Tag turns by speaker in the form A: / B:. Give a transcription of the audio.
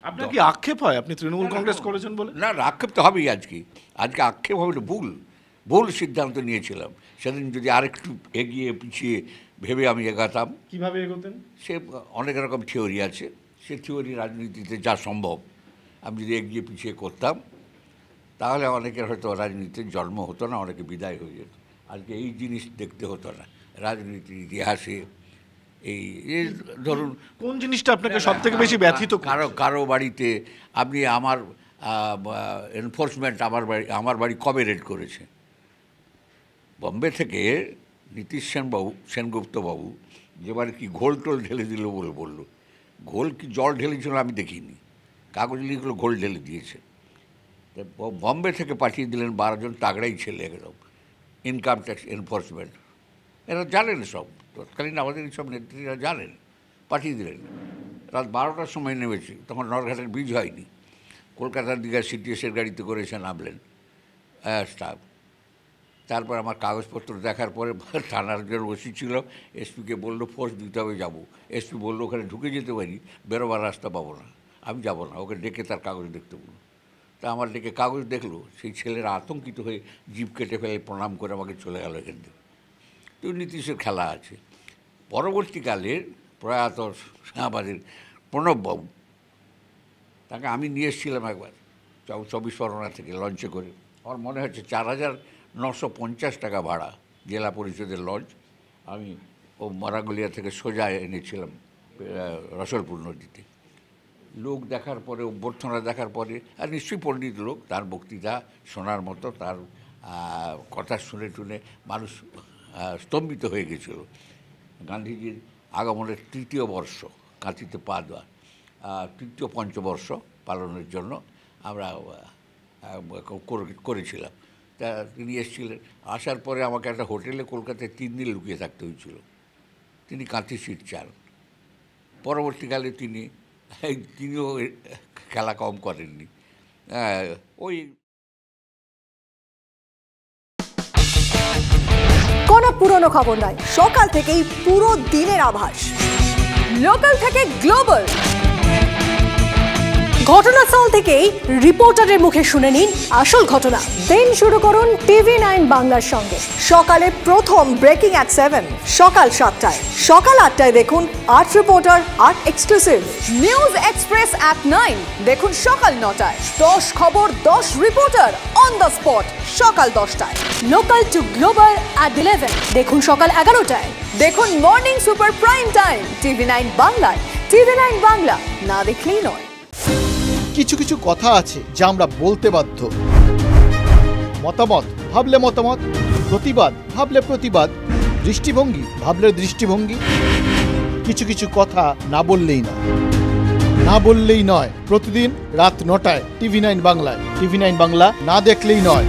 A: আপনার কি আক্ষেপ হয় আপনি তৃণমূল কংগ্রেস করেছেন বলে?
B: না, আক্ষেপ তো হবেই। আজকে আক্ষেপ হবে, ভুল সিদ্ধান্ত নিয়েছিলাম। সেদিন যদি আরেকটু এগিয়ে পিছিয়ে ভেবে আমি এগাতাম।
A: কিভাবে এগোতেন?
B: সে অনেক রকম থিওরি আছে, সে থিওরি রাজনীতিতে যা সম্ভব আমি যদি এগিয়ে পিছিয়ে করতাম তাহলে অনেকের হয়তো রাজনীতির জন্ম হতো না, অনেকে বিদায় হয়ে যেত। আজকে এই জিনিস দেখতে হতো না রাজনীতির ইতিহাসে। এই ধরুন,
A: কোন জিনিসটা আপনাকে সব থেকে বেশি ব্যথিত?
B: কারো বাড়িতে আপনি আমার এনফোর্সমেন্ট আমার বাড়ি কবে রেড করেছে? বম্বে থেকে নীতিশ সেনগুপ্তবাবু যেবার কি ঘোল টোল ঢেলে দিল বলে বললো। ঘোল কি জল ঢেলেছিল আমি দেখিনি, কাগজ লিখলো ঘোল ঢেলে দিয়েছে। বম্বে থেকে পাঠিয়ে দিলেন 12 জন তাগড়াই ছেলে, একদম ইনকাম ট্যাক্স এনফোর্সমেন্ট। এরা জানেন সব, তৎকালীন আমাদের সব নেত্রীরা জানেন, পাঠিয়ে দিলেন। রাত 12টার সময় নেমেছে, তখন নরঘাটের ব্রিজ হয়নি। কলকাতার দিকে সিটিএসের গাড়িতে করেছে, নামলেন স্টাফ। তারপর আমার কাগজপত্র দেখার পরে থানার যে ওসি ছিল, এসপিকে বললো ফোর্স দিতে হবে, যাবো। এসপি বললো ওখানে ঢুকে যেতে পারি, বেরোবার রাস্তা পাবো না, আমি যাবো না। ওকে ডেকে তার কাগজ দেখতে বললো। তা আমার ডেকে কাগজ দেখলো, সেই ছেলেরা আতঙ্কিত হয়ে জিপ কেটে ফেলে প্রণাম করে আমাকে চলে গেল এখান থেকে। তো নীতিশের খেলা আছে। পরবর্তীকালে প্রয়াত আমাদের প্রণববাবু, তাকে আমি নিয়ে এসেছিলাম একবার 24 পরগনা থেকে লঞ্চে করে। আমার মনে হচ্ছে 4,950 টাকা ভাড়া, জেলা পরিষদের লঞ্চ। আমি মারাগুলিয়া থেকে সোজা এনেছিলাম রসলপুর নদীতে। লোক দেখার পরে, অভ্যর্থনা দেখার পরে, আর নিশ্চয়ই পণ্ডিত লোক, তার বক্তৃতা শোনার মতো, তার কথা শুনে টুনে মানুষ স্তম্ভিত হয়ে গেছিল। গান্ধীজির আগমনের 3য় বর্ষ, কাঁথিতে পা দেওয়া, 3য় পঞ্চবর্ষ পালনের জন্য আমরা করেছিলাম। তা তিনি এসেছিলেন। আসার পরে আমাকে একটা হোটেলে কলকাতায় 3 দিন লুকিয়ে থাকতে হয়েছিল। তিনি কাঁথি সিট চান। পরবর্তীকালে তিনিও খেলা কম করেননি। ওই
C: কোনো পুরনো খবর নয়, সকাল থেকেই পুরো দিনের আভাস, লোকাল থেকে গ্লোবাল। ঘটনাস্থল থেকেই রিপোর্টারের মুখে শুনে নিন আসল ঘটনা। দিন শুরু করুন TV9 বাংলার সঙ্গে। সকালে প্রথম ব্রেকিং at 7, সকাল 7টায়, সকাল 8টায় দেখুন 8 reporter 8 exclusive. News express at 9 দেখুন সকাল 9টায়। 10 খবর 10 রিপোর্টার অন দ্য স্পট সকাল 10টায়। লোকাল টু গ্লোবাল at 11 দেখুন সকাল 11টায়। দেখুন morning super prime time TV9 বাংলায়। TV9 বাংলা না দেখলেই নয়।
D: কিছু কিছু কথা আছে যা আমরা বলতে বাধ্য। মতামত ভাবলে মতামত, প্রতিবাদ ভাবলে প্রতিবাদ, দৃষ্টিভঙ্গি ভাবলে দৃষ্টিভঙ্গি। কিছু কিছু কথা না বললেই নয়, না বললেই নয়। প্রতিদিন রাত 9টায় TV9 বাংলায়। TV9 বাংলা না দেখলেই নয়।